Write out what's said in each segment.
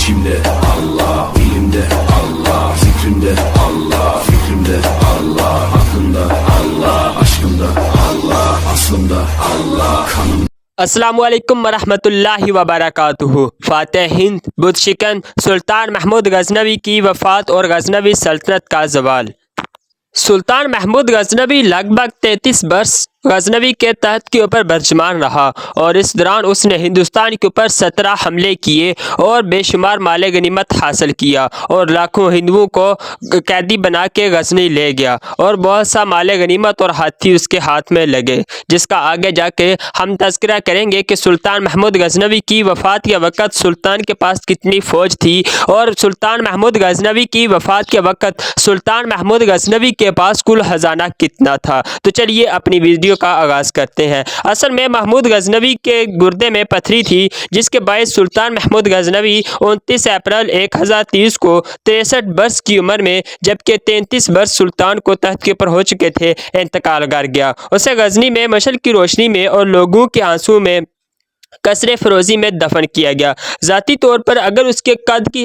İçimde Allah, dilimde Allah, zikrimde Allah, fikrimde Allah, aklımda Allah, aşkımda Allah, aslımda Allah, kanımda. अस्सलामुअलैकुम वरहमतुल्लाहि वबरकातुहू। फ़ातिह हिंद बुत शिकन सुल्तान महमूद गज़नवी की वफ़ात और गज़नवी सल्तनत का ज़वाल। सुल्तान महमूद गज़नवी लगभग 33 बरस गज़नवी के तहत के ऊपर बर्जमान रहा और इस दौरान उसने हिंदुस्तान के ऊपर 17 हमले किए और बेशुमार माल गनीमत हासिल किया और लाखों हिंदुओं को कैदी बना के गज़नी ले गया और बहुत सा माल गनीमत और हाथी उसके हाथ में लगे, जिसका आगे जाके हम तज़किरा करेंगे कि सुल्तान महमूद गज़नवी की वफ़ात के वक़्त सुल्तान के पास कितनी फ़ौज थी और सुल्तान महमूद गज़नवी की वफ़ात के वक़्त सुल्तान महमूद गज़नवी के पास कुल ख़जाना कितना था। तो चलिए अपनी वीडियो का आगाज़ करते हैं। असल में महमूद गज़नवी के गुर्दे में पथरी थी, जिसके बायस सुल्तान महमूद गज़नवी 29 अप्रैल 1030 को 63 बरस की उम्र में, जबकि 33 बरस सुल्तान को तख्त के ऊपर हो चुके थे, इंतकाल कर गया। उसे गज़नी में मशल की रोशनी में और लोगों के आंसू में कसरे फरोज़ी में दफन किया गया। ज़ाती तौर पर अगर उसके कद की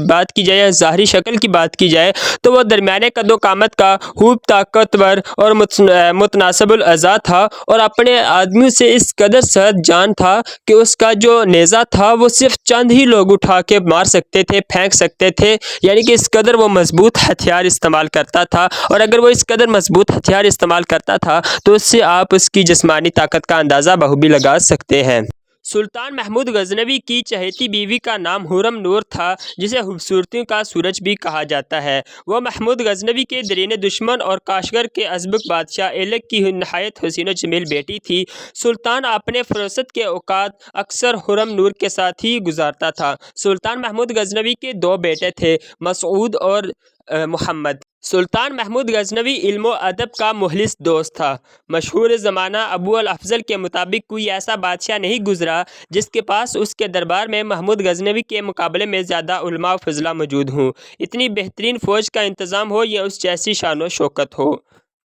बात की जाए या ज़ाहरी शक्ल की बात की जाए तो वह दरमियाने कदो कामत का, खूब ताकतवर और मुतनासिबुल अज़ा था और अपने आदमियों से इस कदर सहद जान था कि उसका जो नेज़ा था वो सिर्फ चंद ही लोग उठा के मार सकते थे, फेंक सकते थे, यानी कि इस कदर वो मजबूत हथियार इस्तेमाल करता था। और अगर वो इस कदर मजबूत हथियार इस्तेमाल करता था तो उससे आप उसकी जिस्मानी ताकत का अंदाज़ा बखूबी लगा सकते हैं। सुल्तान महमूद गज़नवी की चहेती बीवी का नाम हुरम नूर था, जिसे खूबसूरतियों का सूरज भी कहा जाता है। वह महमूद गज़नवी के दरीन दुश्मन और काशगर के अज़बक बादशाह एलक की नहायत हसीन जमील बेटी थी। सुल्तान अपने फ़ुरसत के औकात अक्सर हुरम नूर के साथ ही गुजारता था। सुल्तान महमूद गज़नवी के 2 बेटे थे, मसूद और मोहम्मद। सुल्तान महमूद गज़नवी इल्म अदब का मुखलिस दोस्त था। मशहूर ज़माना अबू अल अफ़ज़ल के मुताबिक कोई ऐसा बादशाह नहीं गुज़रा जिसके पास उसके दरबार में महमूद गज़नवी के मुकाबले में ज़्यादा उलमा व फ़ज़ला मौजूद हों, इतनी बेहतरीन फ़ौज का इंतज़ाम हो या उस जैसी शान व शौकत हो।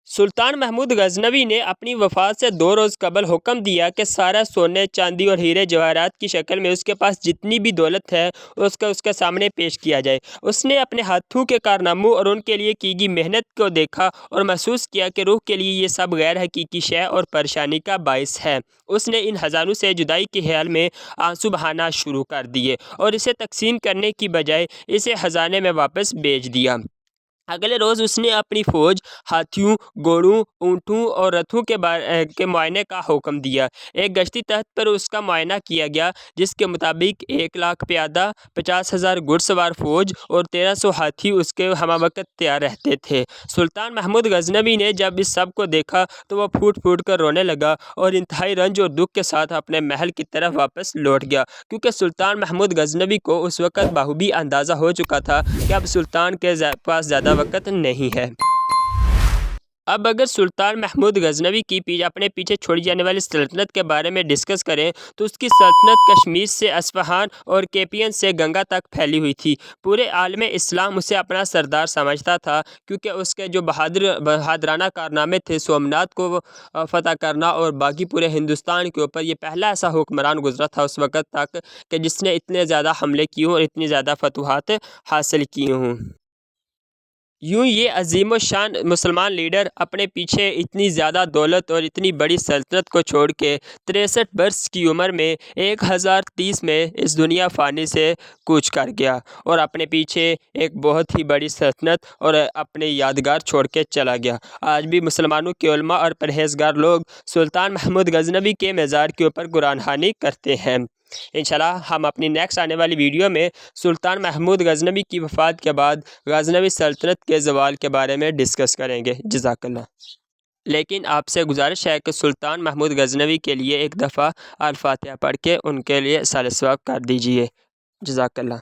सुल्तान महमूद गज़नवी ने अपनी वफ़ात से 2 रोज़ कबल हुक्म दिया कि सारा सोने, चांदी और हीरे जवाहरात की शक्ल में उसके पास जितनी भी दौलत है उसके सामने पेश किया जाए। उसने अपने हाथों के कारनामों और उनके लिए की गई मेहनत को देखा और महसूस किया कि रूह के लिए ये सब गैर हकीकी शय और परेशानी का बाइस है। उसने इन हज़ारों से जुदाई के ख्याल में आंसू बहाना शुरू कर दिए और इसे तकसीम करने की बजाय इसे ख़जाने में वापस भेज दिया। अगले रोज़ उसने अपनी फ़ौज, हाथियों, घोड़ों, ऊँटों और रथों के मुआयने का हुक्म दिया। एक गश्ती तख्त पर उसका मुआयना किया गया, जिसके मुताबिक 1 लाख प्यादा, 50,000 घुड़सवार फ़ौज और 1300 हाथी उसके हमवक़्त तैयार रहते थे। सुल्तान महमूद गज़नवी ने जब इस सब को देखा तो वह फूट फूट कर रोने लगा और इंतहाई रंज और दुख के साथ अपने महल की तरफ वापस लौट गया, क्योंकि सुल्तान महमूद गज़नवी को उस वक़्त बखूबी अंदाज़ा हो चुका था कि अब सुल्तान के पास ज़्यादा वक़्त नहीं है। अब अगर सुल्तान महमूद गज़नवी की अपने पीछे छोड़ी जाने वाली सल्तनत के बारे में डिस्कस करें तो उसकी सल्तनत कश्मीर से अस्फ़हान और केपियन से गंगा तक फैली हुई थी। पूरे आलम इस्लाम उसे अपना सरदार समझता था, क्योंकि उसके जो बहादराना कारनामे थे, सोमनाथ को फ़तह करना और बाकी पूरे हिंदुस्तान के ऊपर, ये पहला ऐसा हुक्मरान गुजरा था उस वक़्त तक कि जिसने इतने ज़्यादा हमले किए हों और इतनी ज़्यादा फतूहात हासिल किए हों। यूँ ये अजीम शान मुसलमान लीडर अपने पीछे इतनी ज़्यादा दौलत और इतनी बड़ी सल्तनत को छोड़ के 63 बरस की उम्र में 1030 में इस दुनिया फ़ानी से कूच कर गया और अपने पीछे एक बहुत ही बड़ी सल्तनत और अपने यादगार छोड़ के चला गया। आज भी मुसलमानों के उलमा और परहेज़गार लोग सुल्तान महमूद गज़नवी के मज़ार के ऊपर कुरानखानी करते हैं। इंशाल्लाह हम अपनी नेक्स्ट आने वाली वीडियो में सुल्तान महमूद गज़नवी की वफ़ात के बाद गज़नवी सल्तनत के ज़वाल के बारे में डिस्कस करेंगे। जज़ाकल्लाह। लेकिन आपसे गुजारिश है कि सुल्तान महमूद गज़नवी के लिए एक दफ़ा अल फ़ातिहा पढ़ के उनके लिए साल सवाब कर दीजिए। जज़ाकल्लाह।